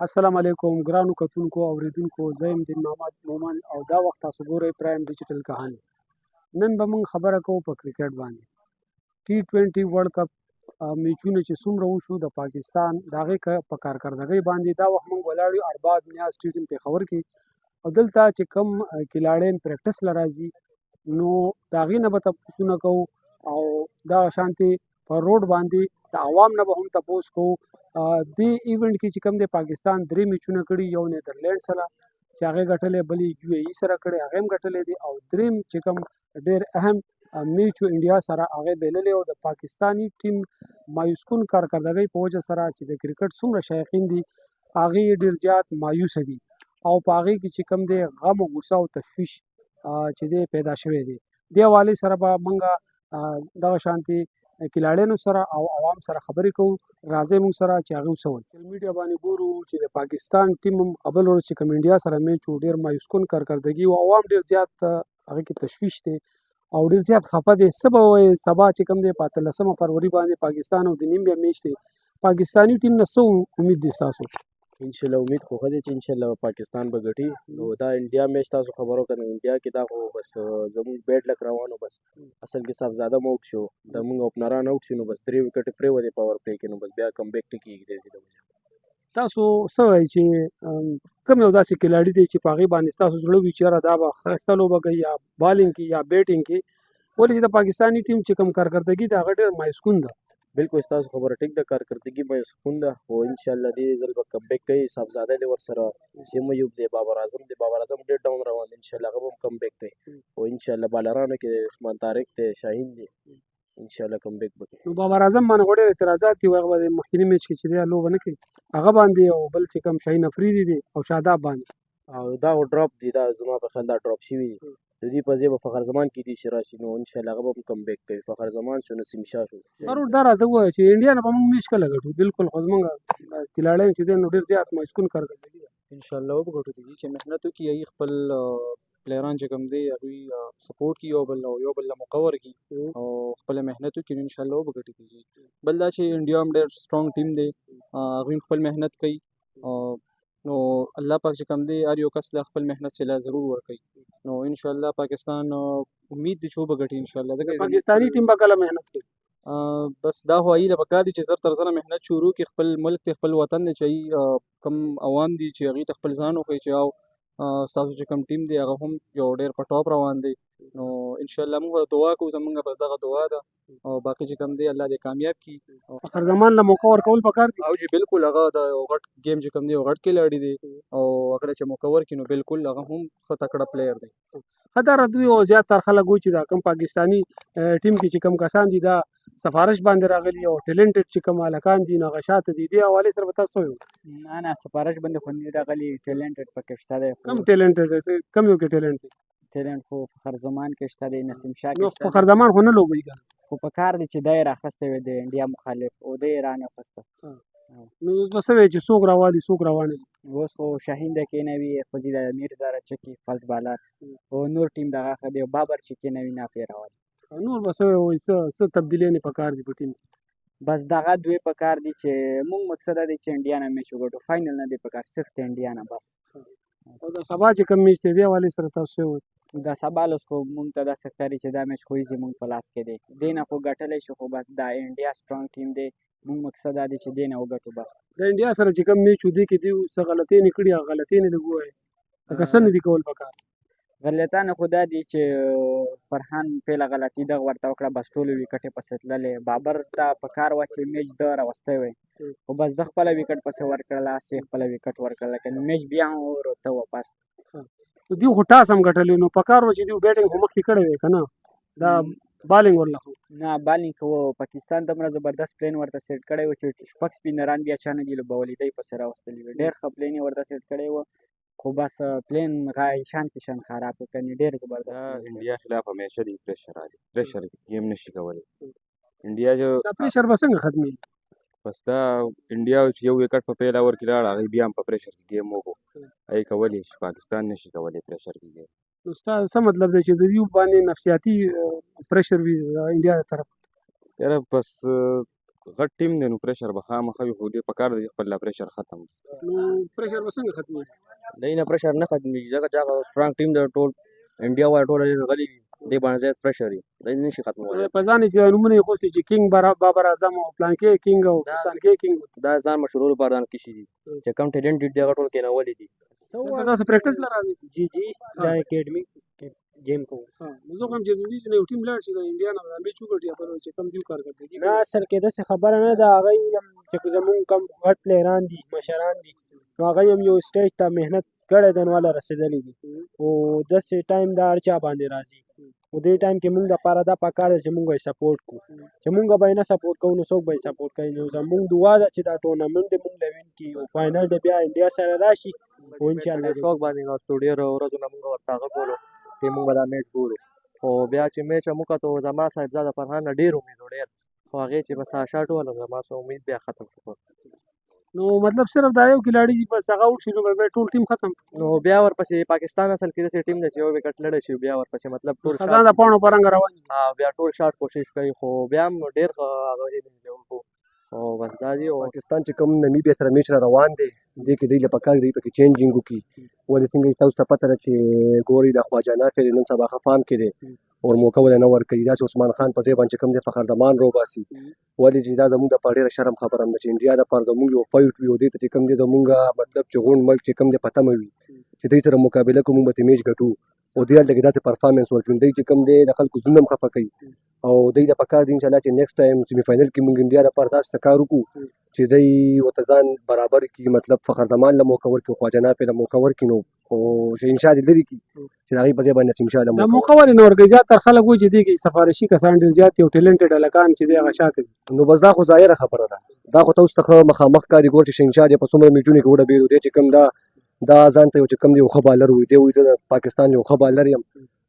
السلام علیکم ګرانو کتونکو اوریدونکو زه یم دین محمد مومن او دا وخت تاسو ګورئ پرایم ډیجیټل کهانی نن به موږ خبره کوو په کرکټ باندې ټي 20 ورلد کپ میچونه چې څومره وشو د پاکستان د هغې په کارکردګۍ باندې دا وخت موږ ولاړ یو ارباد نیاز سټیډیم پېښور کې او دلته چې کوم کلاړین پریکټس له راځي نو د هغې نه به تپوسونه کوو او دغه شانتې په روډ باندې د عوام نه به هم تپوس کوو دې ایونټ کې چې کوم د پاکستان درې میچونه کړي یو نیدرلینډ سره چې هغې ګټلی بل یې یو ای سره کړی هغې هم ګټلی دی او دریم چې کوم ډېر اهم میچ و انډیا سره هغې بایللی او د پاکستاني ټیم مایوس کن کارکردګۍ په وجه سره چې د کرکټ څومره شایقین دي هغې ډېر زیات مایوسه دي او په هغې کې چې کوم دی غم او غوسه او تشویش چې دی پیدا شوی دی دې حوالې سره به موږ دغه شانتې کلاړینو سره او عوام سره خبرې کوو راځئ موږ سره چې هغه وسول سوشل میډیا باندې ګورو چې د پاکستان ټیم هم قبل ورځ چې کوم انډیا سره میچ و ډېر مایوس کن کارکردګي او عوام ډېر زیات هغې کې تشویش دی او ډېر زیات خفه دی څه به وایې سبا چې کوم دی په 18 فروری باندې پاکستان او د نیم بیا میچ دی پاکستاني ټیم نه څه امید دی ستاسو انشاءالله امید خو ښه دی چې انشاءالله پاکستان به ګټي نو دا انډیا میچ تاسو خبرو کنه انډیا کې دا خو بس زموږ بیټ لک روانو بس اصل کې صاحبزاده مو اوټ شو د موږ اوپنران اوټ شو نو بس 3 وکټ پرېوتې پاور پلې کې نو بس بیا کم بیک ټکېږي دی تاسو څه وایئ چې کوم یو داسې کلاړي دی چې په هغې باندې ستاسو زړه وي چې یاره دا به ښایسته لوبه کوي یا بالینګ کې یا بیټینګ کې ولې چې د پاکستاني ټیم چې کوم کارکردګي ده هغه ډېر مایوس کن ده بالکل ستاسو خبره ټیک ده کارکردګي به یې سکون ده خو انشاءالله دې ځل به کم بیک کوي صاحبزاده دی ورسره سیم ایوب دی بابر اعظم ډېر ډاون روان دی انشاءالله هغه به هم کم بیک کوي او انشاءالله بالرانو کې عثمان طارق دی شاهین دی انشاءالله کم بیک به کوي نو بابر اعظم باندې خو ډېر اعتراضات دي هغه به د مخکیني میچ کې چې دی لوبه نه کوي هغه باندې او بل چې کوم شاهین افریدي دی او شاداب باندې او دا ډراپ دی دا زما په خیال دا ډراپ شوي دي د دې په ځای به فخر زمان کې دي چې راشي نو انشاءالله هغه به هم کم بیک کوي فخر زمان شو نسیم شاه شو ضرور دا راته ووایه چې انډیا نه به موږ میچ کله ګټو بالکل خو زموږ کلاړیان چې دی نو ډېر زیات مایوس کن کارکردګي ده انشاءالله وبګټو دي چې محنت وکړي هغوی خپل پلیران چې کوم دی هغوی سپورټ کړي یو بل له موقع ورکړي او خپله محنت وکړي نو انشاءالله وبګټي کېږي بل دا چې انډیا هم ډېر سټرانګ ټیم دی هغوی خپل محنت کوي نو الله پاک چې کوم دی هر یو کس له خپل محنت سره ضرور ورکوي نو انشاءالله پاکستان امید دی چې وبګټي انشاءالله پاکستاني ټیم به کله محنت کوي بس دا خو هغوی له پکار دي چې زر تر زره محنت شروع کړي خپل ملک دی خپل وطن دی چې کم عوام دي چې هغوی ته خپل ځان وښیي چې او ستاسو چې کوم ټیم دی هغه هم یو ډېر په ټاپ روان دی نو انشاءالله موږ دعا کوو زموږ بس دغه دعا ده او باقي چې کوم دی الله دې کامیاب کړي فخر زمان له موقع ورکول پکار دي او جی بالکل هغه د یو غټ ګیم چې کوم دی یو غټ کلاړي دی او هغه چې موقع ورکړي نو بالکل هغه هم ښه تکړه پلیر دی ښه دا راته او زیاتره خلک وایي چې دا کوم پاکستاني ټیم کې چې کوم کسان دي دا سفارش باندې راغلي او ټیلنټډ چې کوم هلکان دي نو هغه شاته دي دې حوالې سره به تاسو څه وایو نه سفارش باندې خو نه راغلي ټیلنټډ پکې شته دی کم ټیلنټډ کم یو کې ټیلنټ دی ټیلنټ خو فخر زمان کې شته دی نسیم شاه نو کې شته فخر زمان خو نه لوبوي که خو په کار دی چې دی راخستی وي د انډیا مخالف او دی یې رانخسته نو اوس به څه وایي چې څوک راوالي څوک روانه دي اوس خو شاهین د کېنوي خوځي د میرزا راچکي فسټ بالر او نور ټیم دغه ښه دی بابر چې کېنوي نافې راولي نور به څه وایي څه تبدیلۍ په کار دي په ټیم بس دغه دوی په کار دي چې موږ مقصد دا دی چې انډیا نه میچ وګټو فاینل نه دی په کار صرف د انډیا نه بس او د سبا چې کوم میچ دی دې حوالې سره تاسو څه وایي د سبا لوس خو موږ ته داسې ښکاري چې دا میچ خو زموږ په لاس کې دی دې نه خو ګټلی شو خو بس دا انډیا سټرانګ ټیم دی موږ مقصد دا دی چې دې نه وګټو بس د انډیا سره چې کوم میچ و دې کې دوی څه غلطۍ کړي هغه غلطۍ نه لږ ووایي لکه څه نه دي کول پکار غلطانه خو دا دي چې فرحان پیله غلطي دغه ورته وکړه بس ټولو ویکټې پسې تللې بابر ته په کار وه چې میچ ده راوستی وی خو بس ده خپله ویکټ پسې ورکړله هسې خپله ویکټ ورکړله که میچ بیا هم ورته وه بس دوی خو ټاس هم ګټلی نو په کار وه چې دوی بیټینګ خو مخکې کړی وی که نه دا بالینګ ورله خو نه بالینګ خو پاکستان دومره زبردست پلین ورته سیټ کړی و چې شپږ سپینران بیا چا نه دي لوبولي دی پسې راوستلي وي ډېر ښه پلین یې ورته سیټ کړی و خو بس پلین شان کې شان خراب وکړي ډېر زبردست انډیا خلاف همیشه دی پریشر راځي پریشر گیم نشي کولی انډیا جو دا پریشر به څنګه ختمېږي بس دا انډیا چې یو وکټ په پیل اور کې لاړ هغوی بیا هم په پریشر کې گیم وکړو هغوی کولی شي پاکستان نشي کولی پریشر کې گیم نو ستا څه مطلب دی چې د دوی باندې نفسیاتي پریشر وي انډیا د طرف یاره بس غټ ټیم دی نو پریشر به خامخا وي، خو دې پکار دی چې خپل لا پریشر ختم کړي. نو پریشر به څنګه ختمېږي؟ دی نه پریشر نه ختمېږي ځکه چې هغه سترانګ ټیم دی، ټول انډیا وایي ټوله ډېر غلي وي، دې باندې زیات پریشر وي، دی نشي ختمولی. په ځان یې چې نومونه یې خوستي چې کینګ بابر اعظم او پلانکې کینګ او سانکې کینګ، دا ځان مشهورولو لپاره ځان کشي دي چې کم ټیلنټډ دي هغه ټول کېنولي دي. دلته تاسو پریکټس لرئ؟ جی دا اکیډمي گیم کوو. نو زه هم چې دوی چې یو ټیم لاړ شي د انډیا نه د میچ وګټي پر چې کم دیو کار کوي. نه اصل کې داسې خبره نه ده، هغه چې زمونږ کم غټ پلیران دي مشران دي نو هغه هم یو سټیج ته محنت کړی دی نو هله رسېدلي دي، او داسې ټایم د هر چا باندې راځي، او دې ټایم کې مونږ دپاره دا پکار ده چې مونږ یې سپورټ کړو، چې مونږ به یې نه سپورټ کوو نو څوک به یې سپورټ کوي. نو زمونږ دعا ده چې دا ټورنمنټ دې مونږ له وین کړي او فاینل دې بیا انډیا سره راشي، او انشاءالله شوق باندې ناستو ډېرو ورځو نه مونږ ورته هغه کولو چې مونږ به دا میچ ګورو، خو بیا چې میچ مو کتو زما صاحبزاده فرهان نه ډېر امید و ډېر، خو هغې چې بس شاټ ووهلو زما څه امید بیا ختم شو. نو مطلب صرف دا یو کلاړي چې بس هغه وشي نو بیا ټول ټیم ختم. نو بیا ورپسې پاکستان اصل کې داسې ټیم دی چې یو وکټ لړی شي بیا ورپسې مطلب ټول خزان د پاڼو په رنګ روان دي. بیا ټول شاټ کوشش کوي، خو بیا هم ډېر هغه دی او بس دا دی. او پاکستان چې کوم نمیبیا سره میچ را روان دی دې کې دوی له پکار دی پکې چینجینګ وکړي، ولې څنګه تاسو ته پته ده چې ګوري د خواجه نافر نن سبا خفام کې دی او موقع ولې نه ورکوي، داسې عثمان خان په ځای باندې چې کوم دی فخر زمان روباسي، ولې چې دا زموږ دپاره ډېره شرم خبره هم ده چې انډیا دپاره زموږ یو فایټ وي او دې ته چې کوم دی زموږ مطلب چې غونډ ملک چې کوم دی په تمه وي چې دوی سره مقابله کوو مونږ به ترې میچ ګټو، او دوی هلته کې داسې پرفارمنس ورکوي، دوی چې کوم دی د خلکو زړونه هم خفه کوي، او دوی ته پکار دی انشاءالله چې نیکسټ ټایم سیمي فاینل کې مونږ انډیا دپاره داسې څه کار وکړو چې دوی ورته ځان برابر کړي، مطلب فخر زمان له موقع ورکړي، خواجه نافر له موقع ورکړي، نو خو شهنشاه دې لرې کړي چې د هغې په ځای باندې نسیم شاه له دا موقع ولې نه ورکوي؟ زیاتره خلک وایي چې دې کې سفارشي کسان ډېر زیات دي او ټیلنټډ هلکان چې دی هغه شاته دي. نو بس دا خو ظاهره خبره ده، دا خو تاسو ته مخامخ ښکاري، ګور چې شهنشاه دې په څومره میچونو کې وډبېدو، دی چې کوم دا ځان ته یو چې کوم دی یو ښه بالر وي، دی وایي زه د پاکستان یو ښه بالر یم،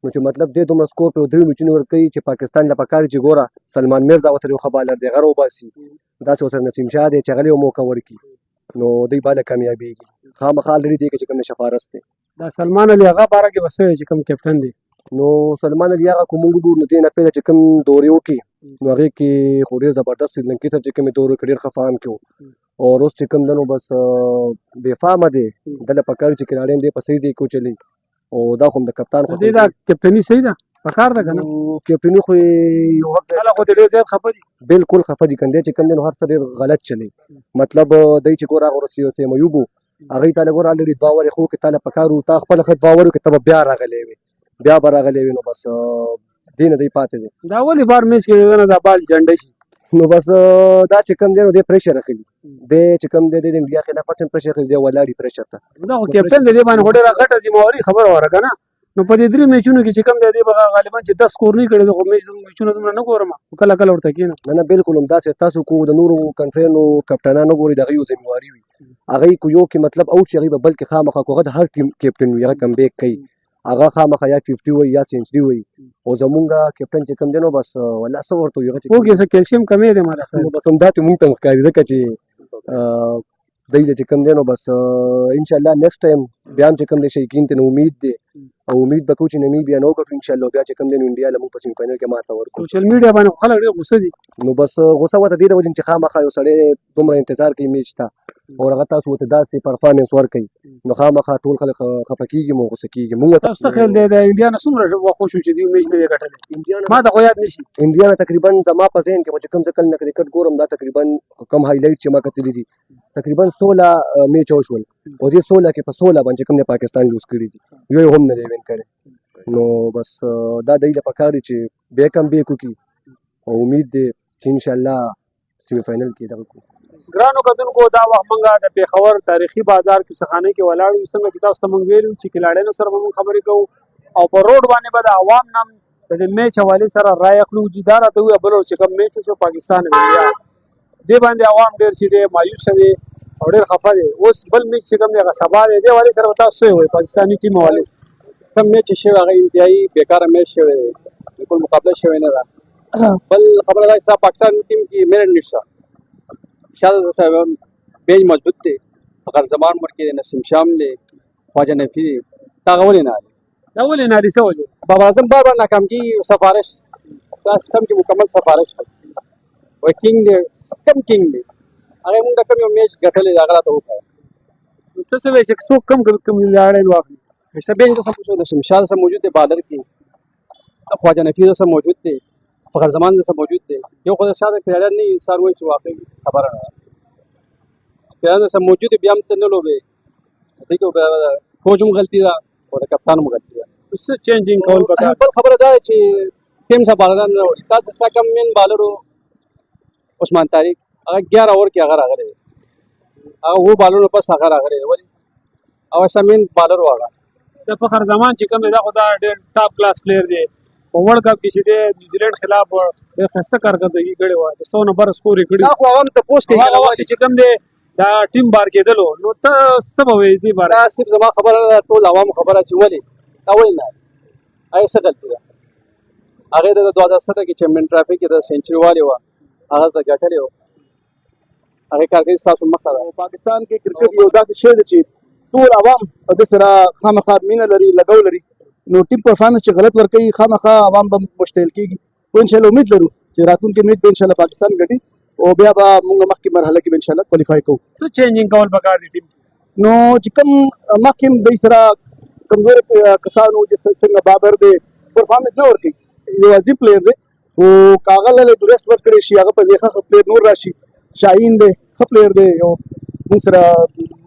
نو چې مطلب دی دومره سکور په یو درې میچونو ورکوي چې پاکستان له پکار چې ګوره سلمان میرزا ورته یو ښه بالر دی هغه راوباسي، داسې ورسره نسیم شاه دی چې هغه یو موقع ورکړي نو دوی باندې کامیابېږي. خامخا الرېډي دی چې کوم شفارس دی دا سلمان علي هغه باره کې به چې کوم کیپټن دی نو سلمان علي هغه که مونږ وګورو نو دې نه پهله چې کوم دورې وکړي نو هغې کې خو ډېر زبردست سریلنکي سره چې کومې دورې کې ډېر ښه فارم کې و، او اوس چې کوم ده نو بس بې فارمه دی، ده له پکار چې کلاړیان دی په صحیح ځای کې وچلوي، او دا خو د کپتان خو دې دا کیپټني صحیح ده پکار ده که نه؟ کیپټني خو یې یو وخت خلک خو دې ډېر زیات خفه دي. بالکل خفه دي، کنه دی چې کوم دی نو هر څه ډېر غلط چلی، مطلب دی چې ګوره هغه ورځ سیم ایوب و هغې ته له ګوره الرېډي دوه وارې خو کې تا له پکار و تا خپله ښه دوه وارې وکړې ته به بیا راغلی وې، بیا به راغلی وې، نو بس دې نه دی پاتې دی. دا ولې بار میچ کې دا بال جنډه شي؟ نو بس دا چې کوم دی نو دی پریشر اخلي، دی چې کوم دی د انډیا خلاف پسند پریشر اخلي، دی ولاړي پریشر ته. دا خو کیپټن دی، دې باندې خو ډېره غټه ذمهواري خبره وره که نه؟ نو په دې درې میچونو کې چې کوم دی دی به غالبا چې 10 سکور نه کړی، خو میچونه دومره نه ګورم، کله کله ورته کښېنم. نه بالکل همداسې تاسو کو د نورو کنټریانو کپټانانو ګورئ د هغوی یو ذمهواري وي، هغوی کو یو کې مطلب اوټ شي هغوی به بل کې خامخا کو هغه د هر ټیم کیپټن وي، هغه کم بیک کوي، هغه خامخا یا 50 وایي یا سینچري وایي، او زمونږ کیپټن چې کوم دی نو بس والله څه ورته وایي هغه چې اوکې څه کیلشیم کمې دی ماله خیر. نو بس همداسې مونږ ته ښکاري ځکه چې دی چې کوم دی نو بس انشاءالله نیکسټ ټایم بیا هم چې کوم دی شیکین ته نو امید دی او امید به کوو چې نمیبیا نه وګټو انشاءالله، بیا چې کوم دی نو انډیا له مونږ په سیمي فاینل کې ماته ورکړو. سوشل میډیا باندې خو خلک ډېر غوسه دي. نو بس غوسه ورته دې د وجې چې خامخا یو سړی دومره انتظار کوي میچ ته او هغه تاسو ورته داسې پرفارمنس ورکوي نو خامخا ټول خلک خفه کېږي مو غوسه کېږي. مونږ تاسو څه خیال دی د انډیا نه څومره وخت وشو چې دوی میچ نه دی ګټلی؟ ما ته خو یاد نه شي. انډیا نه تقریبا زما په ذهن کې چې کوم ځای کله نه کرکټ ګورم دا تقریبا کم هایلایټ چې ما کتلي دي تقریبا 16 میچ وشول او دې 16 کې په 16 باندې کوم د پاکستان لوز کړي دي، یو هم نه دی وین کړی. نو بس دا دی له پکار چې بیا کم بیک وکړي او امید دی چې انشاءالله سیمي فاینل کې دغه کوو. ګرانو کتونکو دا وخت موږ د پېښور تاریخي بازار کې سخانۍ کې ولاړ یو، څنګه چې تاسو ته موږ ویلي چې کلاړیانو سره به موږ خبرې کوو او په روډ باندې به د عوام نه د دې میچ حوالې سره رایه اخلو چې دا راته ووایه بل چې کوم میچ وشو پاکستان انډیا دې باندې عوام ډېر چې دی مایوسه دی او ډېر خفه دی. اوس بل میچ چې کوم دی هغه سبا دی، دې حوالې سره به تاسو څه وایئ پاکستاني ټیم حوالې؟ کوم میچ چې شوی هغه انډیایي بیکاره میچ شوی دی، بالکل مقابله شوی نه ده. بل خبره دا چې پاکستان ټیم کې میرن نشته، شاید صاحب بیج مضبوط دی، فخر زمان ورکې نسیم شام دی، خواجه نفي دی، دا هغه ولې نه دی؟ دا ولې نه دی څه وجه؟ بابر اعظم بار بار ناکام کېږي، سفارش دا سیستم کې مکمل سفارش دی. وایي کینګ دی کم کینګ دی هغه موږ د کوم یو میچ ګټلې هغه راته وښایه ته څه وایې چې څوک کم لاړې واخلي شبیه جیسا موجود ہے شمشاد سے موجود ہے بالر کی خواجہ نفیس سے موجود تھے فخر زمان سے موجود تھے یو خود شاد کھلاڑی نہیں انسان وایي چې واقعي خبره نه کھلاڑی سے موجود بیا هم ته نه لوبې دغه کوچ هم غلطي ده او د کپتان هم غلطي ده څه چینجینګ کول پکار بل خبره دا چې ټیم سره بالران نه وړي تاسو څه کم مین بالر عثمان طارق هغه 11 اوور کې هغه راغلی هغه وو بالر په هغه راغلی ولی او سمین بالر واغه د فخر زمان چې کوم دی دا خو دا ډېر ټاپ کلاس پلیر دی په ورلډ کپ کې چې دی نیوزیلینډ خلاف ډېر ښایسته کارکردګي کړې وه د 100 نمبر سکور یې کړي دا خو هغه هم تپوس کوي هغه وخت چې کوم دی دا ټیم بار کېدلو نو ته څه به وایې دې باره دا صرف زما خبره ده ټول عوامو خبره چې ولې دا ولې نه هغه څه غلطي ده هغه د 2007 کې چیمپیون ټرافي کې د سنچري والی و هغه ته ګټلې و هغه کارګر تاسو مخه ده پاکستان کې کرکټ یو داسې شی دی چې ټول عوام د سره خامخا مینه لري لګول لري نو ټیم پرفارمنس چې غلط ورکوي خامخا عوام به مشتعل کیږي او ان شاء الله امید لرو چې راتلونکي میچ به ان شاء الله پاکستان ګټي او بیا به موږ مخکې مرحله کې ان شاء الله کوالیفای کوو څه چینجینګ کول پکار دي ټیم نو چې کوم مخکې د سره کمزوري کسانو چې څنګه بابر دی پرفارمنس نه ورکوي یو عظیم پلیر دی او کاغل له ریسټ ورکړي شي هغه په ځخه پلیر نور راشي شاهین دی ښه پلیر دی یو موږ سره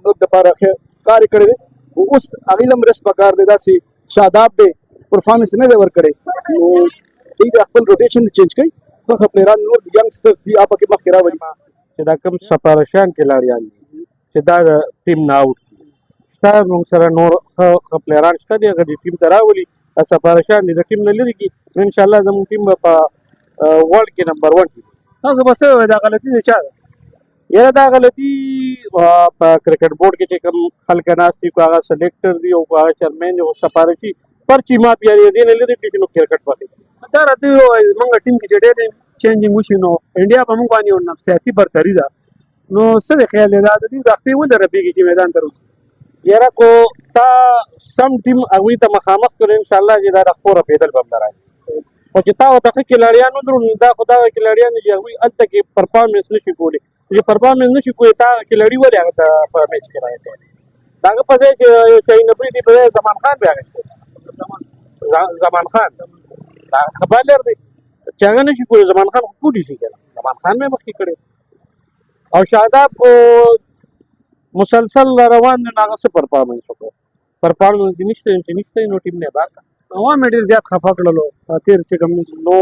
ملک لپاره کار کړی دی اوس هغې له هم ریسټ پکار دی داسې شاداب دی پرفارمنس نه دی ورکړی نو دوی د خپل روټیشن چینج کوي ښه پلیران نور ینګسټرز دي هغه پکې مخکې راولي چې دا کوم سپارشیان کلاړیان دي چې دا د ټیم نه آوټ شته موږ سره نور ښه پلیران شته دي هغه د ټیم ته راولي سپارشیان دي د ټیم نه لرې کړي نو انشاءالله زموږ ټیم به په ورلډ کې نمبر 1 کې تاسو به څه وایئ دا غلطي د چا ده یاره دا غلطي په کرکټ بورډ کې چې کوم خلک ناست دي هغه سلیکټر دي او هغه چیرمین دي او سپارشي پرچی ما بیا دې نه لري چې نو کرکټ پاتې دا راته وایي زموږ ټیم کې چې ډېر چینجینګ وشي نو انډیا په موږ باندې یو نفسیاتي برتري ده نو څه دی خیال دی دا د دوی د خپې ولې رپېږي چې میدان ته روځي یاره کو تا سم ټیم هغوی ته مخامخ کړو انشاءالله چې دا د خپو رپېدل به هم نه راځي خو چې تا ورته ښه کلاړیان ودرو نو دا خو دغه کلاړیان دي چې هغوی هلته کې پرفارمنس نه شي کولی چې پرفارمنس نه شي کولی تا کلاړي ولې هغه ته په میچ کې راغلی د هغه په ځای چې شاهین افریدي په ځای زمان خان بیا اخیستی زمان خان دا خبر لر دی چې هغه نه شي کولی زمان خان خو کولی شي کنه زمان خان مې مخکې کړی او شاداب خو مسلسل روان دی نو هغه څه پرفارمنس وکړو پرفارمنس یې نشته نو ټیم نه بار عوام یې ډېر زیات خفه کړلو تېر چې کوم نو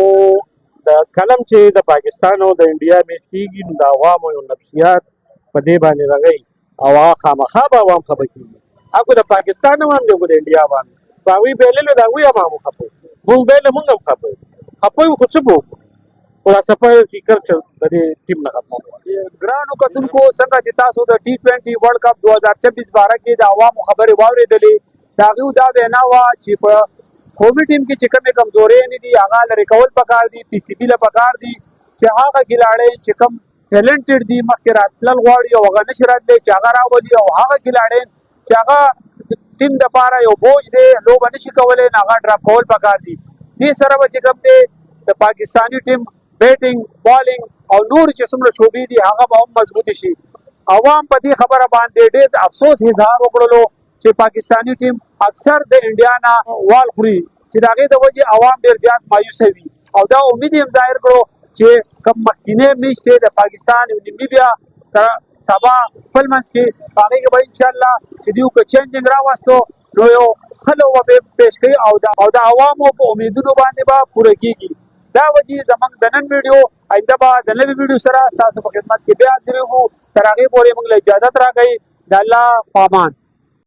د کلم چې د پاکستان او د انډیا میچ کېږي نو د عوامو یو نفسیات په دې باندې رغی او هغه خامخا به عوام خفه کېږي هغه د پاکستان عوام دی د انډیا عوام په هغوی بایللو د هغوی عوام خفه مونږ بایله مونږ هم خفه یو خو څه به وکړو خو دا سفر فکر چې د دې ټیم نه ختمه ګرانو کتونکو څنګه چې تاسو د T20 ورلډ کپ 2026 باره کې د عوامو خبرې واورېدلې د هغوی دا وینا وه چې په قومي ټیم کې چې کومې کمزورۍ نه دي هغه لرې کول پکار دي PCB له پکار دي چې هغه ګلاړی چې کوم ټیلنټډ دي مخکې راتلل غواړي او هغه نشي راتلی چې هغه راولي او هغه ګلاړی چې هغه ټیم دپاره یو بوج دی لوبه نشي کولی نو هغه ډراپ کول پکار دي دې سره به چې کوم دی د پاکستاني ټیم بیټینګ بالینګ او نور چې څومره شعبې دي هغه به هم مضبوطې شي عوام په دې خبره باندې ډېر افسوس اظهار وکړلو چې پاکستاني ټیم اکثر د انډیا نه وال خوري چې د هغې د وجې عوام ډېر زیات مایوسه وي او دا امید یې هم ظاهر کړو چې کوم مخکینی میچ دی د پاکستان او نیمبیا سره سبا خپل منځ کې هغې کې به انشاءالله چې دوی که چینجینګ راوستو نو یو ښه لوبه به پیش کوي او د عوامو په امیدونو باندې به پوره کېږي دا وجې زموږ د نن ویډیو آینده به د نوي ویډیو سره ستاسو په خدمت کې بیا حاضرېږو تر هغې پورې موږ له اجازت راکوئ د الله په امان